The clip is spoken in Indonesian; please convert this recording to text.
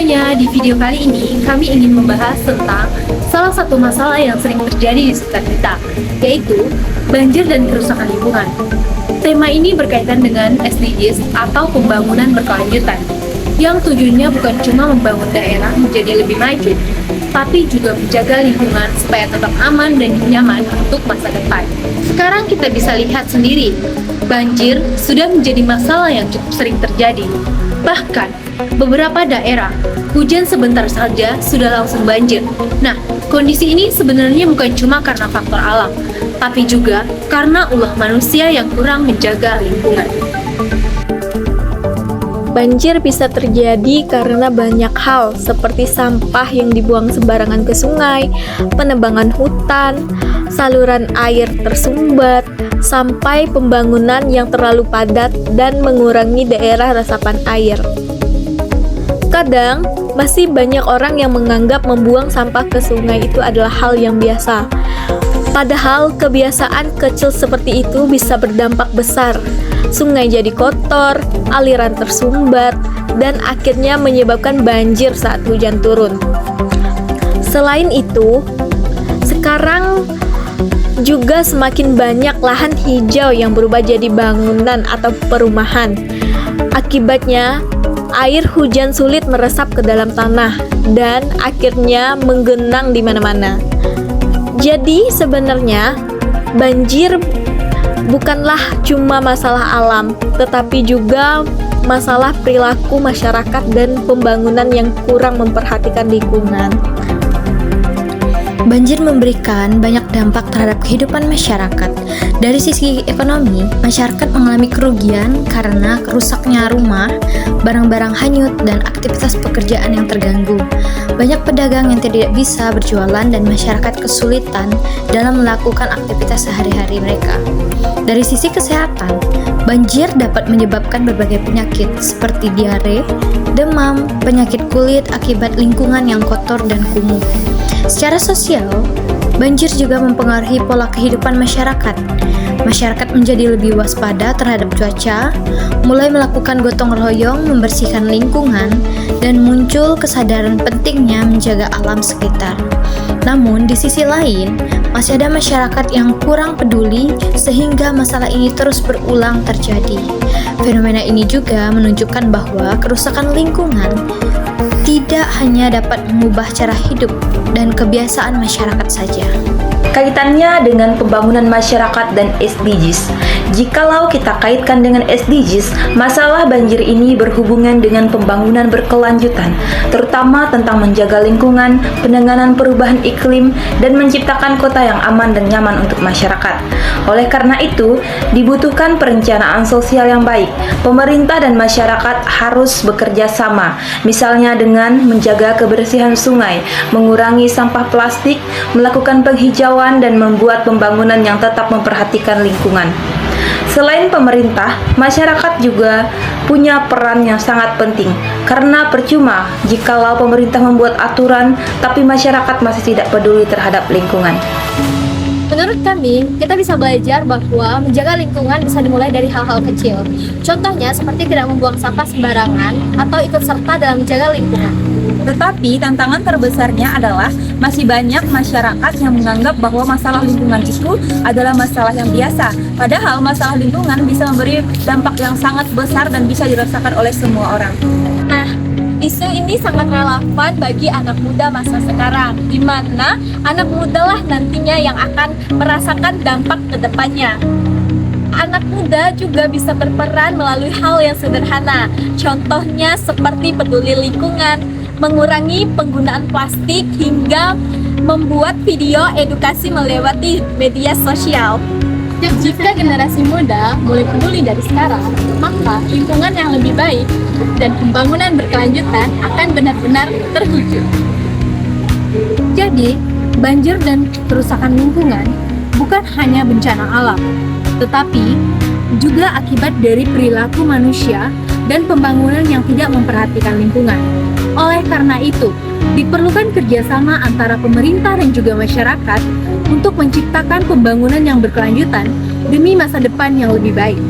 semuanya, di video kali ini kami ingin membahas tentang salah satu masalah yang sering terjadi di sekitar kita, yaitu banjir dan kerusakan lingkungan. Tema ini berkaitan dengan SDGs atau pembangunan berkelanjutan, yang tujuannya bukan cuma membangun daerah menjadi lebih maju, tapi juga menjaga lingkungan supaya tetap aman dan nyaman untuk masa depan. Sekarang kita bisa lihat sendiri, banjir sudah menjadi masalah yang cukup sering terjadi. Bahkan, beberapa daerah, hujan sebentar saja sudah langsung banjir. Nah, kondisi ini sebenarnya bukan cuma karena faktor alam, tapi juga karena ulah manusia yang kurang menjaga lingkungan. Banjir bisa terjadi karena banyak hal seperti sampah yang dibuang sembarangan ke sungai, penebangan hutan, saluran air tersumbat, sampai pembangunan yang terlalu padat dan mengurangi daerah resapan air. Kadang, masih banyak orang yang menganggap membuang sampah ke sungai itu adalah hal yang biasa. Padahal kebiasaan kecil seperti itu bisa berdampak besar. Sungai jadi kotor, aliran tersumbat, dan akhirnya menyebabkan banjir saat hujan turun. Selain itu, sekarang juga semakin banyak lahan hijau yang berubah jadi bangunan atau perumahan. Akibatnya, air hujan sulit meresap ke dalam tanah dan akhirnya menggenang di mana-mana. Jadi sebenarnya banjir bukanlah cuma masalah alam, tetapi juga masalah perilaku masyarakat dan pembangunan yang kurang memperhatikan lingkungan. Banjir memberikan banyak dampak terhadap kehidupan masyarakat. Dari sisi ekonomi, masyarakat mengalami kerugian karena rusaknya rumah, barang-barang hanyut, dan aktivitas pekerjaan yang terganggu. Banyak pedagang yang tidak bisa berjualan dan masyarakat kesulitan dalam melakukan aktivitas sehari-hari mereka. Dari sisi kesehatan, banjir dapat menyebabkan berbagai penyakit seperti diare, demam, penyakit kulit akibat lingkungan yang kotor dan kumuh. Secara sosial, banjir juga mempengaruhi pola kehidupan masyarakat. Masyarakat menjadi lebih waspada terhadap cuaca, mulai melakukan gotong royong membersihkan lingkungan, dan muncul kesadaran pentingnya menjaga alam sekitar. Namun, di sisi lain, masih ada masyarakat yang kurang peduli sehingga masalah ini terus berulang terjadi. Fenomena ini juga menunjukkan bahwa kerusakan lingkungan tidak hanya dapat mengubah cara hidup dan kebiasaan masyarakat saja. Kaitannya dengan pembangunan masyarakat dan SDGs. Jikalau kita kaitkan dengan SDGs, masalah banjir ini berhubungan dengan pembangunan berkelanjutan, terutama tentang menjaga lingkungan, penanganan perubahan iklim, dan menciptakan kota yang aman dan nyaman untuk masyarakat. Oleh karena itu, dibutuhkan perencanaan sosial yang baik. Pemerintah dan masyarakat harus bekerja sama, misalnya dengan menjaga kebersihan sungai, mengurangi sampah plastik, melakukan penghijauan, dan membuat pembangunan yang tetap memperhatikan lingkungan. Selain pemerintah, masyarakat juga punya peran yang sangat penting, karena percuma jikalau pemerintah membuat aturan tapi masyarakat masih tidak peduli terhadap lingkungan. Menurut kami, kita bisa belajar bahwa menjaga lingkungan bisa dimulai dari hal-hal kecil. Contohnya seperti tidak membuang sampah sembarangan atau ikut serta dalam menjaga lingkungan. Tetapi tantangan terbesarnya adalah masih banyak masyarakat yang menganggap bahwa masalah lingkungan itu adalah masalah yang biasa. Padahal masalah lingkungan bisa memberi dampak yang sangat besar dan bisa dirasakan oleh semua orang. Nah, isu ini sangat relevan bagi anak muda masa sekarang, di mana anak muda lah nantinya yang akan merasakan dampak ke depannya. Anak muda juga bisa berperan melalui hal yang sederhana, contohnya seperti peduli lingkungan, mengurangi penggunaan plastik, hingga membuat video edukasi melewati media sosial. Jika generasi muda mulai peduli dari sekarang, maka lingkungan yang lebih baik dan pembangunan berkelanjutan akan benar-benar terwujud. Jadi, banjir dan kerusakan lingkungan bukan hanya bencana alam, tetapi juga akibat dari perilaku manusia dan pembangunan yang tidak memperhatikan lingkungan. Oleh karena itu, diperlukan kerjasama antara pemerintah dan juga masyarakat untuk menciptakan pembangunan yang berkelanjutan demi masa depan yang lebih baik.